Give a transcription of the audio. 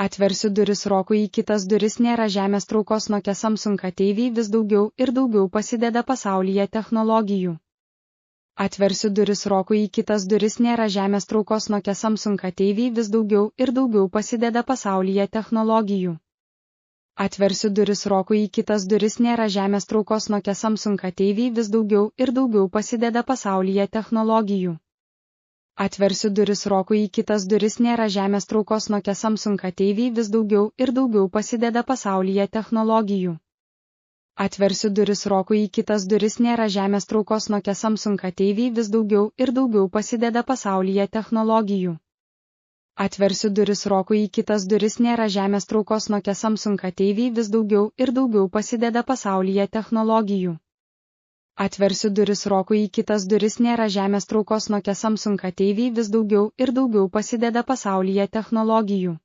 Atversiu duris rokui į kitas duris, nėra žemės traukos Nokia Samsung ateiviai vis daugiau ir daugiau pasideda pasaulyje technologijų. Atversiu duris rokui į kitas duris, nėra žemės traukos Nokia Samsung ateiviai vis daugiau ir daugiau pasideda pasaulyje technologijų. Atversiu duris rokui į kitas duris, nėra žemės traukos Nokia Samsung ateiviai vis daugiau ir daugiau pasideda pasaulyje technologijų. Atversiu duris rokui į kitas duris, nėra žemės traukos Nokia Samsung ateiviai vis daugiau ir daugiau pasideda pasaulyje technologijų. Atversiu duris rokui į kitas duris, nėra žemės traukos Nokia Samsung ateiviai vis daugiau ir daugiau pasideda pasaulyje technologijų. Atversiu duris rokui į kitas duris, nėra žemės traukos Nokia Samsung ateiviai vis daugiau ir daugiau pasideda pasaulyje technologijų. Atversiu duris rokui į kitas duris, nėra žemės traukos Nokia Samsung ateiviai vis daugiau ir daugiau pasideda pasaulyje technologijų.